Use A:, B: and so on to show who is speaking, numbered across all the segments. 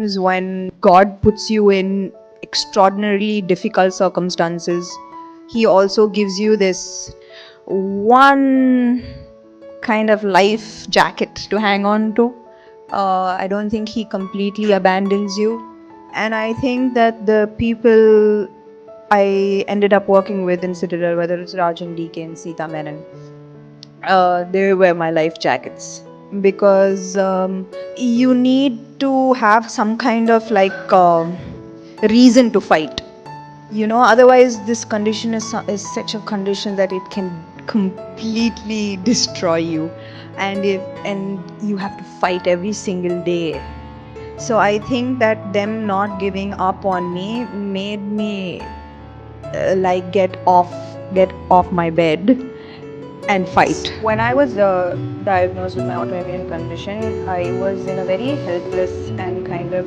A: When God puts you in extraordinarily difficult circumstances, He also gives you this one kind of life jacket to hang on to. I don't think He completely abandons you. And I think that the people I ended up working with in Citadel, whether it's Rajan, DK, and Sita Menon, they were my life jackets, because you need to have some kind of reason to fight. Otherwise this condition is such a condition that it can completely destroy you, and you have to fight every single day. So I think that them not giving up on me made me get off my bed and fight. When I was diagnosed with my autoimmune condition, I was in a very helpless and kind of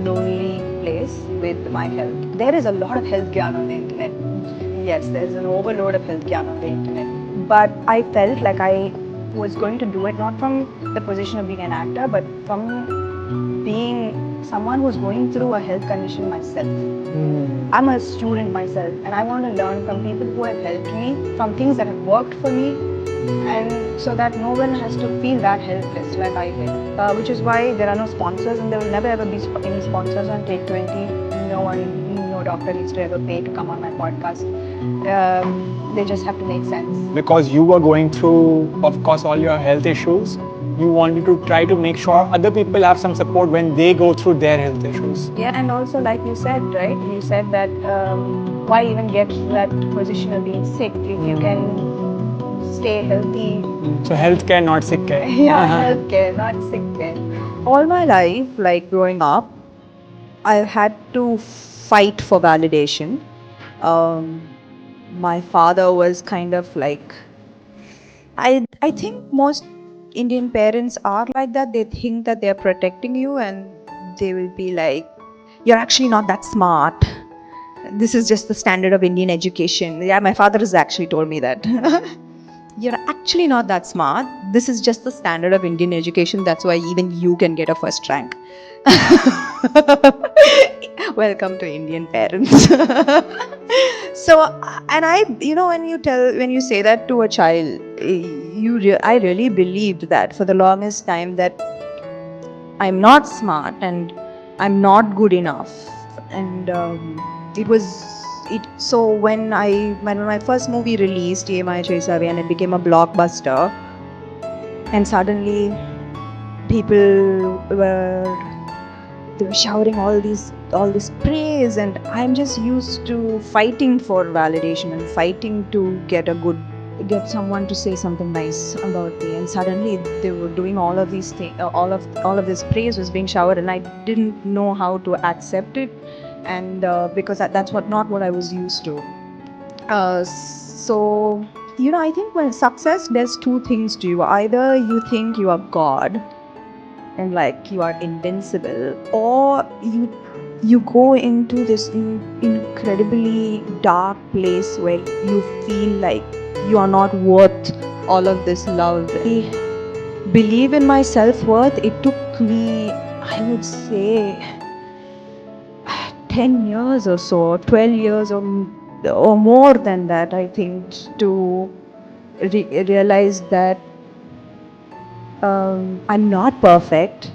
A: lonely place with my health. There is a lot of health gyan on the internet. Yes, there's an overload of health gyan on the internet. But I felt like I was going to do it not from the position of being an actor, but from being someone who's going through a health condition myself. I'm a student myself, and I want to learn from people who have helped me, from things that have worked for me, and so that no one has to feel that helpless like I did. Which is why there are no sponsors, and there will never ever be any sponsors on Take 20. No doctor needs to ever pay to come on my podcast. They just have to make sense.
B: Because you were going through, of course, all your health issues, you wanted to try to make sure other people have some support when they go through their health issues.
A: Yeah, and also like you said, right? You said that why even get to that position of being sick if you can stay healthy?
B: So healthcare, not sick care.
A: Yeah, healthcare, not sick care. All my life, like growing up, I've had to fight for validation. Um, my father was kind of like, I think most Indian parents are like that. They think that they're protecting you, and they will be like, you're actually not that smart. This is just the standard of Indian education. Yeah, my father has actually told me that. You're actually not that smart. This is just the standard of Indian education. That's why even you can get a first rank. Welcome to Indian parents. So, and when you say that to a child, I really believed that for the longest time, that I'm not smart and I'm not good enough. And it was it. So when my first movie released, EMI Chesavi, and it became a blockbuster, and suddenly people they were showering all this praise, and I'm just used to fighting for validation and fighting to get someone to say something nice about me, and suddenly they were doing all of these things, all of this praise was being showered, and I didn't know how to accept it, and because that's not what I was used to. So I think when success does two things to you: either you think you are God and like you are invincible, or you go into this incredibly dark place where you feel like you are not worth all of this love. I believe in my self-worth. It took me, I would say, 10 years or so, 12 years or more than that, I think, to realize that I'm not perfect.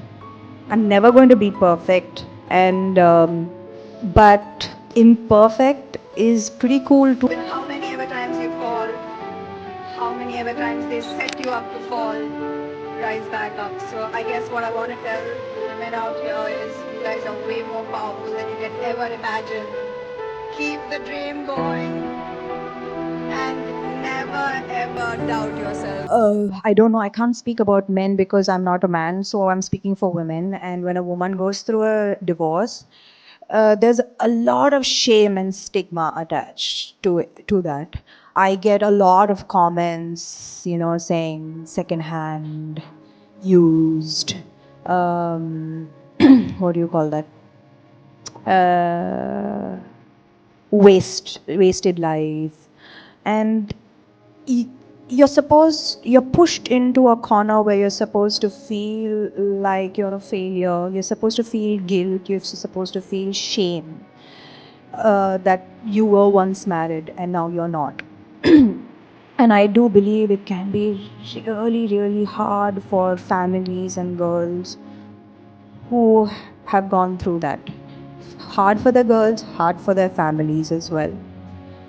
A: I'm never going to be perfect, and but imperfect is pretty cool too. How many ever times you fall, how many ever times they set you up to fall, rise back up. So I guess what I want to tell women out here is, you guys are way more powerful than you can ever imagine. Keep the dream going, and never ever doubt yourself. I don't know. I can't speak about men because I'm not a man, so I'm speaking for women. And when a woman goes through a divorce, there's a lot of shame and stigma attached to that. I get a lot of comments, saying secondhand, used, um, what do you call that? Wasted life, and you're pushed into a corner where you're supposed to feel like you're a failure. You're supposed to feel guilt. You're supposed to feel shame that you were once married and now you're not. And I do believe it can be really, really hard for families and girls who have gone through that. Hard for the girls, hard for their families as well.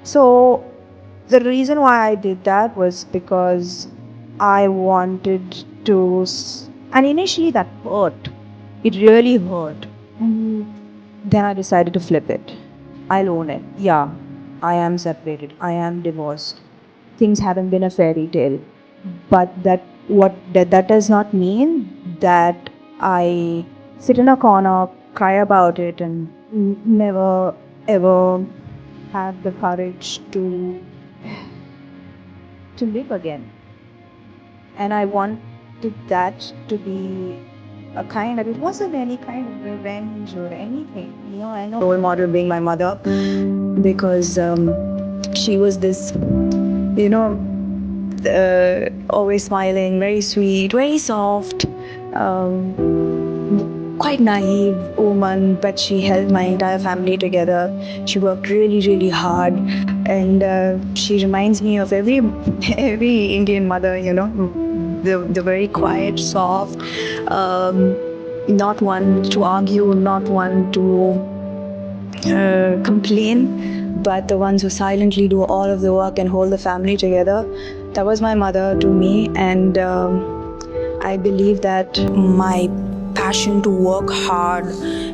A: So, the reason why I did that was because I wanted to, and initially that hurt. It really hurt. Then I decided to flip it. I'll own it. Yeah, I am separated. I am divorced. Things haven't been a fairy tale. But that does not mean that I sit in a corner, cry about it, and never ever have the courage to live again. And I wanted that to be a kind of, it wasn't any kind of revenge or anything. I know role model being my mother because she was this, you know, always smiling, very sweet, very soft, quite naive woman, but she held my entire family together. She worked really, really hard, and she reminds me of every Indian mother. The very quiet, soft, not one to argue, not one to complain, but the ones who silently do all of the work and hold the family together. That was my mother to me, and I believe that my passion to work hard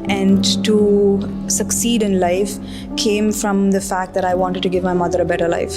A: and to succeed in life came from the fact that I wanted to give my mother a better life.